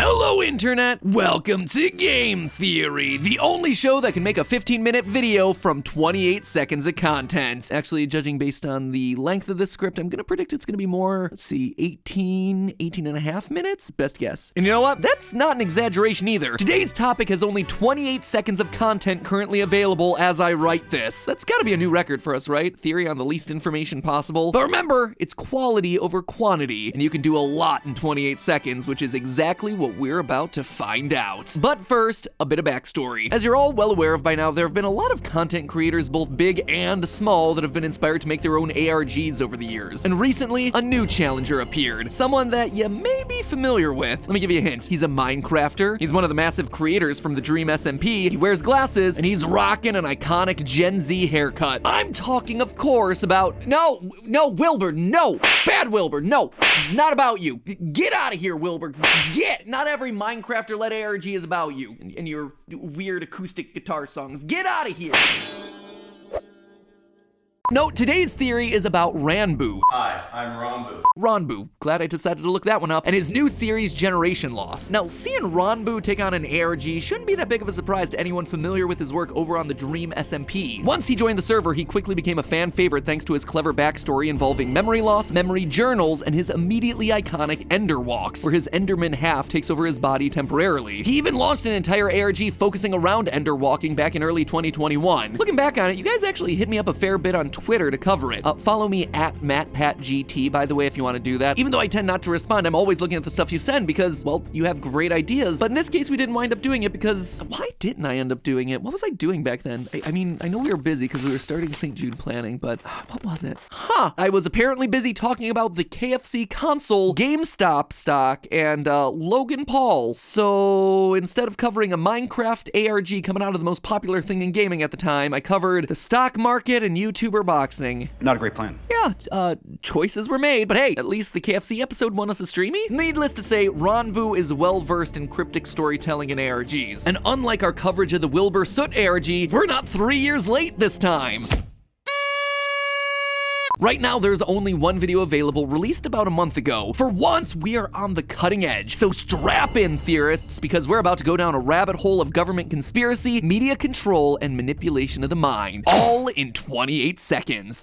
Hello internet, welcome to Game Theory, the only show that can make a 15-minute video from 28 seconds of content. Actually, judging based on the length of this script, I'm gonna predict it's gonna be more, 18 and a half minutes? Best guess. And you know what? That's not an exaggeration either. Today's topic has only 28 seconds of content currently available as I write this. That's gotta be a new record for us, right? Theory on the least information possible. But remember, it's quality over quantity, and you can do a lot in 28 seconds, which is exactly what we're about to find out. But first, a bit of backstory. As you're all well aware of by now, there have been a lot of content creators, both big and small, that have been inspired to make their own ARGs over the years. And recently, a new challenger appeared. Someone that you may be familiar with. Let me give you a hint. He's a Minecrafter. He's one of the massive creators from the Dream SMP. He wears glasses, and he's rocking an iconic Gen Z haircut. I'm talking, of course, about... No, Wilbur, no! Bad Wilbur, no! It's not about you. Get out of here, Wilbur. Get! Not every Minecrafter-led ARG is about you and your weird acoustic guitar songs. Get out of here! No, today's theory is about Ranboo. Hi, I'm Ranboo. Ranboo, glad I decided to look that one up, and his new series, Generation Loss. Now, seeing Ranboo take on an ARG shouldn't be that big of a surprise to anyone familiar with his work over on the Dream SMP. Once he joined the server, he quickly became a fan favorite thanks to his clever backstory involving memory loss, memory journals, and his immediately iconic Ender Walks, where his Enderman half takes over his body temporarily. He even launched an entire ARG focusing around Ender Walking back in early 2021. Looking back on it, you guys actually hit me up a fair bit on Twitter to cover it. Follow me at MattPatGT, by the way, if you want to do that. Even though I tend not to respond, I'm always looking at the stuff you send because, well, you have great ideas. But in this case, we didn't wind up doing it because, why didn't I end up doing it? What was I doing back then? I mean, I know we were busy because we were starting St. Jude planning, but what was it? I was apparently busy talking about the KFC console, GameStop stock, and Logan Paul. So instead of covering a Minecraft ARG coming out of the most popular thing in gaming at the time, I covered the stock market and YouTuber boxing. Not a great plan. Yeah, choices were made, but hey, at least the KFC episode won us a streamy. Needless to say, Ranboo is well-versed in cryptic storytelling and ARGs. And unlike our coverage of the Wilbur Soot ARG, we're not 3 years late this time. Right now, there's only one video available, released about a month ago. For once, we are on the cutting edge. So strap in, theorists, because we're about to go down a rabbit hole of government conspiracy, media control, and manipulation of the mind, all in 28 seconds.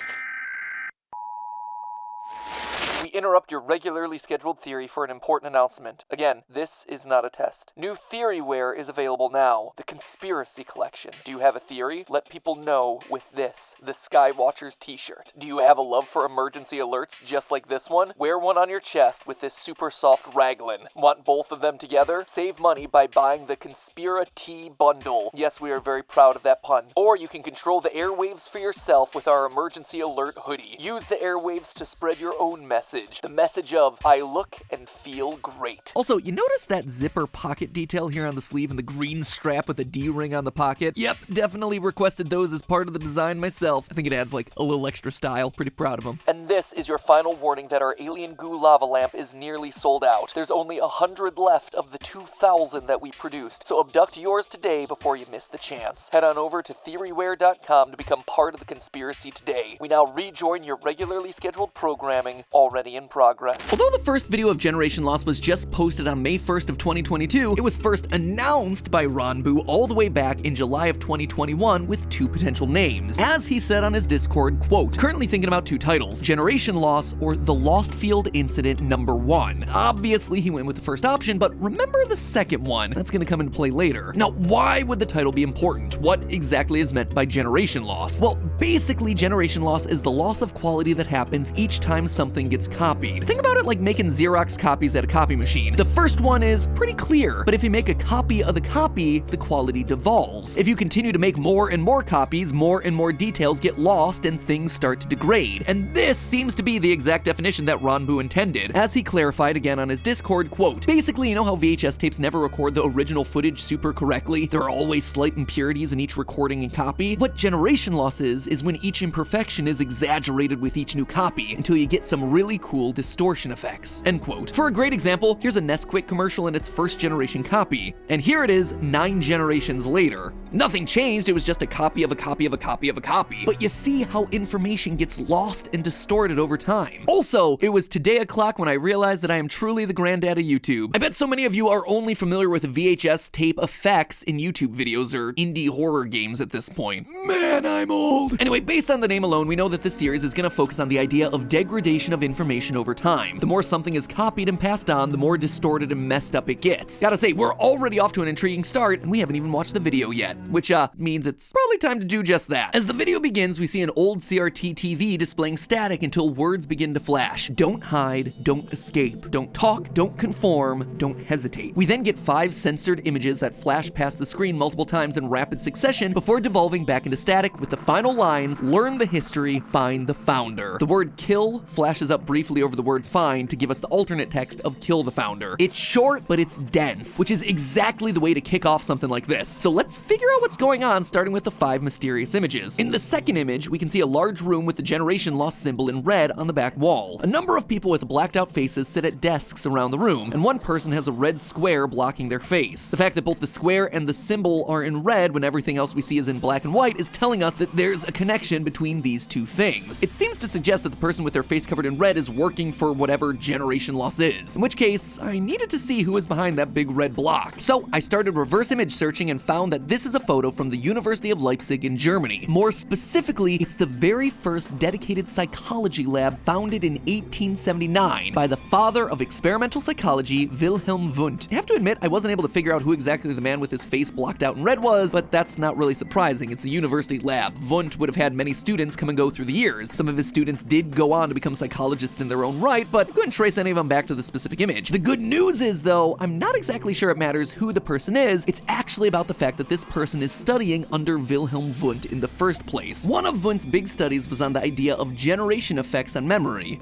We interrupt your regularly scheduled theory for an important announcement. Again, this is not a test. New theoryware is available now. The Conspiracy Collection. Do you have a theory? Let people know with this, the Skywatchers t-shirt. Do you have a love for emergency alerts just like this one? Wear one on your chest with this super soft raglan. Want both of them together? Save money by buying the Conspira T bundle. Yes, we are very proud of that pun. Or you can control the airwaves for yourself with our emergency alert hoodie. Use the airwaves to spread your own message. The message of, I look and feel great. Also, you notice that zipper pocket detail here on the sleeve and the green strap with a D-ring on the pocket? Yep, definitely requested those as part of the design myself. I think it adds like a little extra style. Pretty proud of them. And this is your final warning that our alien goo lava lamp is nearly sold out. There's only 100 left of the 2,000 that we produced, so abduct yours today before you miss the chance. Head on over to theoryware.com to become part of the conspiracy today. We now rejoin your regularly scheduled programming, already in progress. Although the first video of Generation Loss was just posted on May 1st of 2022, it was first announced by Ranboo all the way back in July of 2021 with two potential names. As he said on his Discord, quote, currently thinking about two titles, Generation Loss or The Lost Field Incident #1. Obviously, he went with the first option, but remember the second one. That's gonna come into play later. Now, why would the title be important? What exactly is meant by Generation Loss? Well, basically, Generation Loss is the loss of quality that happens each time something gets copied. Think about it like making Xerox copies at a copy machine. The first one is pretty clear, but if you make a copy of the copy, the quality devolves. If you continue to make more and more copies, more and more details get lost and things start to degrade. And this seems to be the exact definition that Ranboo intended. As he clarified again on his Discord, quote, basically, you know how VHS tapes never record the original footage super correctly? There are always slight impurities in each recording and copy. What Generation Loss is when each imperfection is exaggerated with each new copy until you get some really cool distortion effects," end quote. For a great example, here's a Nesquik commercial in its first generation copy, and here it is 9 generations later. Nothing changed, it was just a copy of a copy of a copy of a copy. But you see how information gets lost and distorted over time. Also, it was today o'clock when I realized that I am truly the granddad of YouTube. I bet so many of you are only familiar with VHS tape effects in YouTube videos or indie horror games at this point. Man, I'm old. Anyway, based on the name alone, we know that this series is going to focus on the idea of degradation of information over time. The more something is copied and passed on, the more distorted and messed up it gets. Gotta say, we're already off to an intriguing start, and we haven't even watched the video yet, which means it's probably time to do just that. As the video begins, we see an old CRT TV displaying static until words begin to flash. Don't hide, don't escape, don't talk, don't conform, don't hesitate. We then get 5 censored images that flash past the screen multiple times in rapid succession before devolving back into static with the final lines, learn the history, find the founder. The word kill flashes up briefly over the word find to give us the alternate text of kill the founder. It's short, but it's dense, which is exactly the way to kick off something like this. So let's figure out what's going on, starting with the 5 mysterious images. In the second image, we can see a large room with the generation loss symbol in red on the back wall. A number of people with blacked out faces sit at desks around the room, and one person has a red square blocking their face. The fact that both the square and the symbol are in red when everything else we see is in black and white is telling us that there's a connection between these two things. It seems to suggest that the person with their face covered in red is working for whatever generation loss is, in which case I needed to see who is behind that big red block. So I started reverse image searching and found that this is a photo from the University of Leipzig in Germany. More specifically, it's the very first dedicated psychology lab founded in 1879 by the father of experimental psychology, Wilhelm Wundt. I have to admit, I wasn't able to figure out who exactly the man with his face blocked out in red was, but that's not really surprising. It's a university lab. Wundt would have had many students come and go through the years. Some of his students did go on to become psychologists in their own right, but I couldn't trace any of them back to the specific image. The good news is, though, I'm not exactly sure it matters who the person is. It's actually about the fact that this person is studying under Wilhelm Wundt in the first place. One of Wundt's big studies was on the idea of generation effects on memory.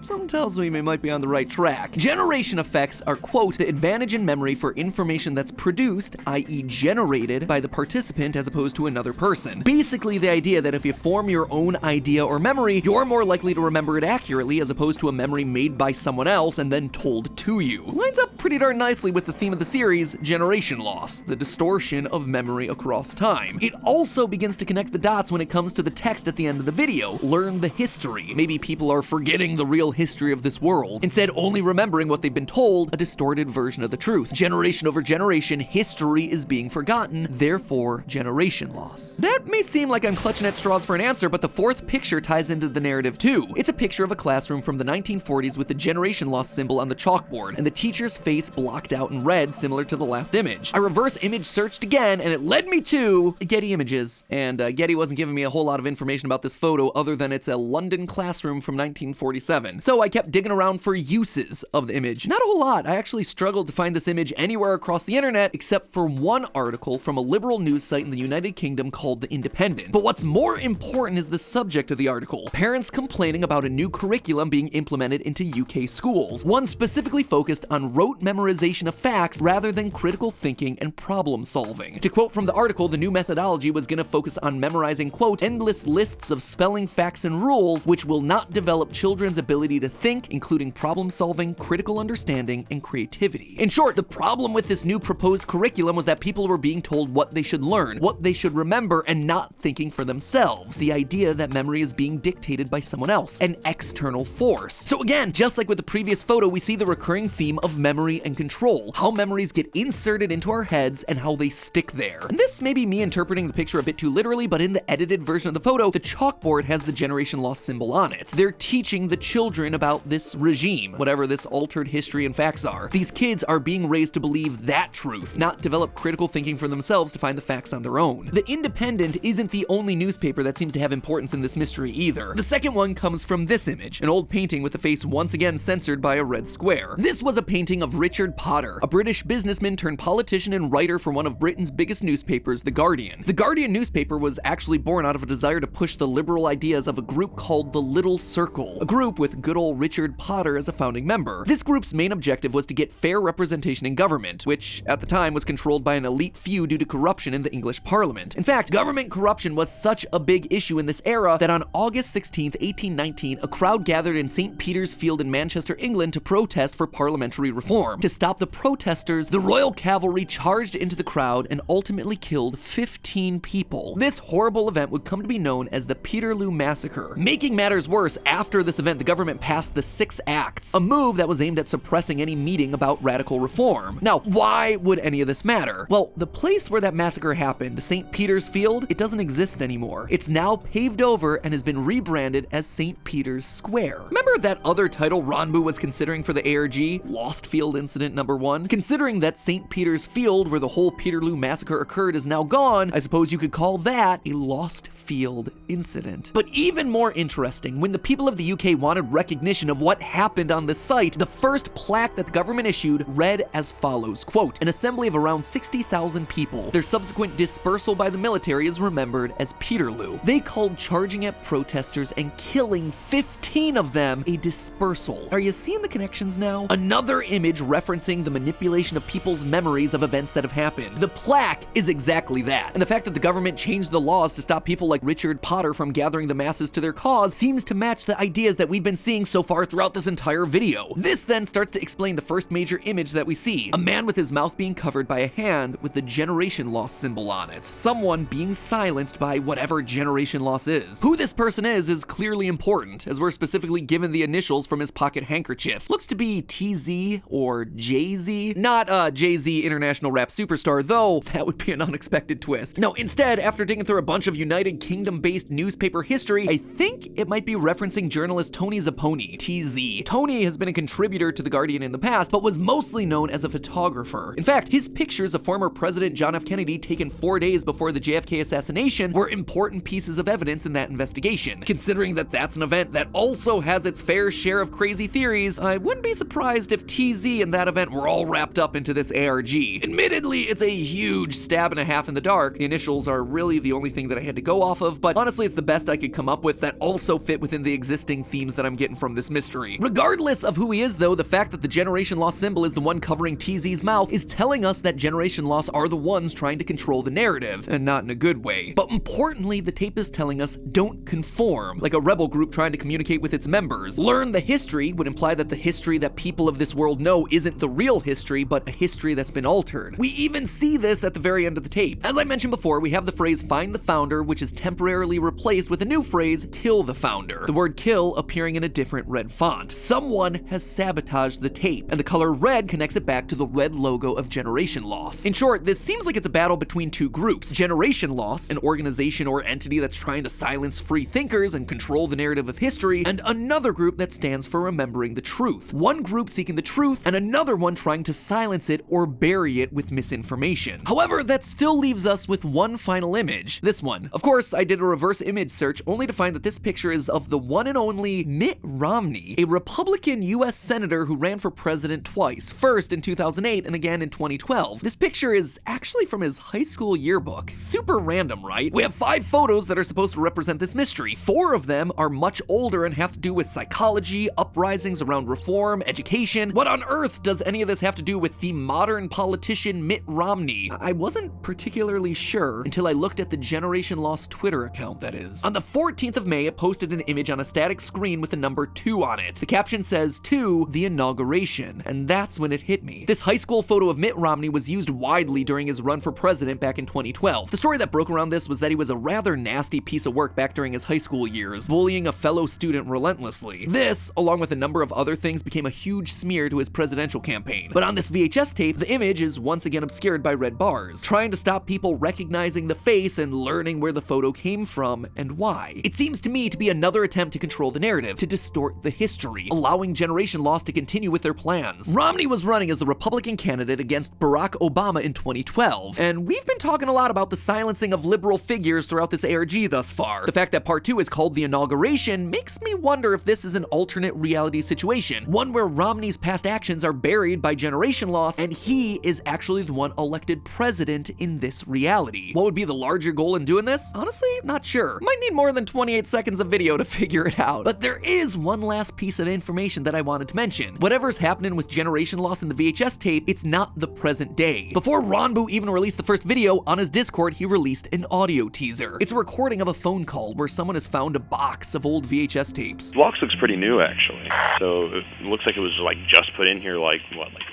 Something tells me we might be on the right track. Generation effects are, quote, the advantage in memory for information that's produced, i.e. generated, by the participant as opposed to another person. Basically the idea that if you form your own idea or memory, you're more likely to remember it accurately as opposed to a memory made by someone else and then told to you. Lines up pretty darn nicely with the theme of the series, generation loss, the distortion of memory across time. It also begins to connect the dots when it comes to the text at the end of the video. Learn the history. Maybe people are forgetting the real history of this world, instead only remembering what they've been told, a distorted version of the truth. Generation over generation, history is being forgotten, therefore generation loss. That may seem like I'm clutching at straws for an answer, but the fourth picture ties into the narrative too. It's a picture of a classroom from the 1940s with the generation loss symbol on the chalkboard, and the teacher's face blocked out in red, similar to the last image. I reverse image searched again, and it led me to Getty Images, and Getty wasn't giving me a whole lot of information about this photo other than it's a London classroom from 1947. So I kept digging around for uses of the image. Not a whole lot. I actually struggled to find this image anywhere across the internet except for one article from a liberal news site in the United Kingdom called The Independent. But what's more important is the subject of the article. Parents complaining about a new curriculum being implemented into UK schools. One specifically focused on rote memorization of facts rather than critical thinking and problem solving. To quote from the article, the new methodology was going to focus on memorizing, quote, endless lists of spelling facts and rules, which will not develop children's ability to think, including problem solving, critical understanding, and creativity. In short, the problem with this new proposed curriculum was that people were being told what they should learn, what they should remember, and not thinking for themselves. The idea that memory is being dictated by someone else, an external force. So again, just like with the previous photo, we see the recurring theme of memory and control, how memories get inserted into our heads and how they stick there. And this may be me interpreting the picture a bit too literally, but in the edited version of the photo, the chalkboard has the generation loss symbol on it. They're teaching the children about this regime, whatever this altered history and facts are. These kids are being raised to believe that truth, not develop critical thinking for themselves to find the facts on their own. The Independent isn't the only newspaper that seems to have importance in this mystery either. The second one comes from this image, an old painting with the face once again censored by a red square. This was a painting of Richard Potter, a British businessman turned politician and writer for one of Britain's biggest newspapers, The Guardian. The Guardian newspaper was actually born out of a desire to push the liberal ideas of a group called the Little Circle, a group with good old Richard Potter as a founding member. This group's main objective was to get fair representation in government, which at the time was controlled by an elite few due to corruption in the English Parliament. In fact, government corruption was such a big issue in this era that on August 16th, 1819, a crowd gathered gathered in St. Peter's Field in Manchester, England to protest for parliamentary reform. To stop the protesters, the Royal Cavalry charged into the crowd and ultimately killed 15 people. This horrible event would come to be known as the Peterloo Massacre. Making matters worse, after this event, the government passed the 6 Acts, a move that was aimed at suppressing any meeting about radical reform. Now, why would any of this matter? Well, the place where that massacre happened, St. Peter's Field, it doesn't exist anymore. It's now paved over and has been rebranded as St. Peter's Square. Remember that other title Ranboo was considering for the ARG? Lost Field Incident #1? Considering that St. Peter's Field, where the whole Peterloo Massacre occurred, is now gone, I suppose you could call that a Lost Field Incident. But even more interesting, when the people of the UK wanted recognition of what happened on this site, the first plaque that the government issued read as follows, quote, "An assembly of around 60,000 people. Their subsequent dispersal by the military is remembered as Peterloo. They called charging at protesters and killing 15 of them a dispersal." Are you seeing the connections now? Another image referencing the manipulation of people's memories of events that have happened. The plaque is exactly that. And the fact that the government changed the laws to stop people like Richard Potter from gathering the masses to their cause seems to match the ideas that we've been seeing so far throughout this entire video. This then starts to explain the first major image that we see. A man with his mouth being covered by a hand with the generation loss symbol on it. Someone being silenced by whatever generation loss is. Who this person is clearly important, as we're specifically given the initials from his pocket handkerchief. Looks to be TZ or Jay-Z. Not Jay-Z international rap superstar, though that would be an unexpected twist. No, instead, after digging through a bunch of United Kingdom-based newspaper history, I think it might be referencing journalist Tony Zapponi, TZ. Tony has been a contributor to The Guardian in the past, but was mostly known as a photographer. In fact, his pictures of former President John F. Kennedy taken 4 days before the JFK assassination were important pieces of evidence in that investigation. Considering that that's an event that also has its fair share of crazy theories, I wouldn't be surprised if TZ and that event were all wrapped up into this ARG. Admittedly, it's a huge stab and a half in the dark. The initials are really the only thing that I had to go off of, but honestly, it's the best I could come up with that also fit within the existing themes that I'm getting from this mystery. Regardless of who he is, though, the fact that the generation loss symbol is the one covering TZ's mouth is telling us that generation loss are the ones trying to control the narrative, and not in a good way. But importantly, the tape is telling us don't conform, like a rebel group trying to communicate with its members. Learn the history would imply that the history that people of this world know isn't the real history, but a history that's been altered. We even see this at the very end of the tape. As I mentioned before, we have the phrase "find the founder," which is temporarily replaced with a new phrase, "kill the founder." The word "kill" appearing in a different red font. Someone has sabotaged the tape, and the color red connects it back to the red logo of Generation Loss. In short, this seems like it's a battle between two groups. Generation Loss, an organization or entity that's trying to silence free thinkers and control the narrative of history, and another group that stands for remembering the truth. One group seeking the truth, and another one trying to silence it or bury it with misinformation. However, that still leaves us with one final image. This one. Of course, I did a reverse image search only to find that this picture is of the one and only Mitt Romney, a Republican US senator who ran for president twice, first in 2008 and again in 2012. This picture is actually from his high school yearbook. Super random, right? We have 5 photos that are supposed to represent this mystery. 4 of them are much older and have to do with psychology, uprisings around reform, education. What on earth does any of this have to do with the modern politician Mitt Romney? I wasn't particularly sure until I looked at the Generation Loss Twitter account, that is. On the 14th of May, it posted an image on a static screen with the number 2 on it. The caption says, "To the inauguration," and that's when it hit me. This high school photo of Mitt Romney was used widely during his run for president back in 2012. The story that broke around this was that he was a rather nasty piece of work back during his high school years, bullying a fellow student relentlessly. This, along with a number of other things, became a huge smear to his presidential campaign. But on this VHS tape, the image is once again obscured by red bars, trying to stop people recognizing the face and learning where the photo came from and why. It seems to me to be another attempt to control the narrative, to distort the history, allowing Generation Loss to continue with their plans. Romney was running as the Republican candidate against Barack Obama in 2012, and we've been talking a lot about the silencing of liberal figures throughout this ARG thus far. The fact that part 2 is called The Inauguration makes me wonder if this is an alternate reality situation, one where Romney's past actions are buried by Generation Loss and he is actually the one elected president in this reality. What would be the larger goal in doing this? Honestly, not sure. Might need more than 28 seconds of video to figure it out. But there is one last piece of information that I wanted to mention. Whatever's happening with Generation Loss in the VHS tape, it's not the present day. Before Ranboo even released the first video, on his Discord, he released an audio teaser. It's a recording of a phone call where someone has found a box of old VHS tapes. What box looks pretty new, actually. So it looks like it was like just put in here like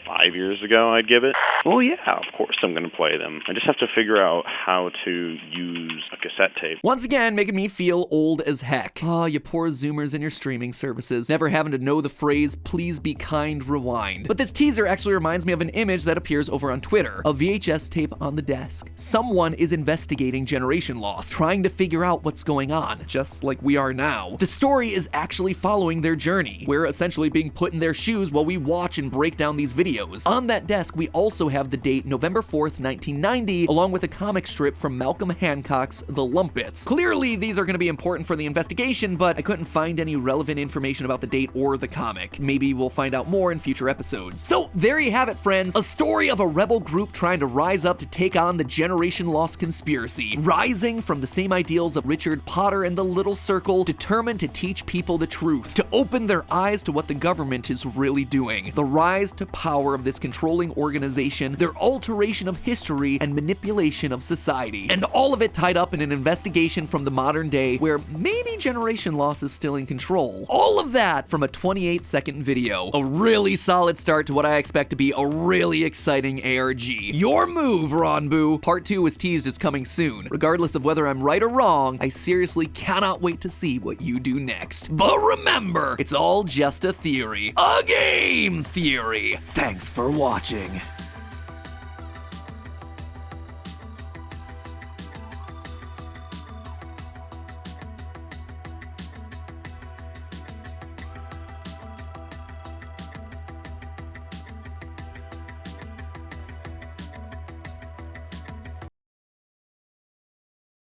5 years ago, I'd give it. Well, yeah, of course I'm going to play them. I just have to figure out how to use a cassette tape. Once again, making me feel old as heck. Oh, you poor Zoomers and your streaming services, never having to know the phrase, please be kind, rewind. But this teaser actually reminds me of an image that appears over on Twitter, a VHS tape on the desk. Someone is investigating generation loss, trying to figure out what's going on, just like we are now. The story is actually following their journey. We're essentially being put in their shoes while we watch and break down these videos. On that desk, we also have the date November 4th, 1990, along with a comic strip from Malcolm Hancock's The Lumpets. Clearly, these are going to be important for the investigation, but I couldn't find any relevant information about the date or the comic. Maybe we'll find out more in future episodes. So there you have it, friends. A story of a rebel group trying to rise up to take on the generation loss conspiracy, rising from the same ideals of Richard Potter and the Little Circle, determined to teach people the truth, to open their eyes to what the government is really doing, the rise to power of this controlling organization, their alteration of history and manipulation of society, and all of it tied up in an investigation from the modern day where maybe generation loss is still in control. All of that from a 28-second video. A really solid start to what I expect to be a really exciting ARG. Your move, Ranboo. Part 2 is teased as coming soon. Regardless of whether I'm right or wrong, I seriously cannot wait to see what you do next. But remember, it's all just a theory. A game theory. Thanks for watching.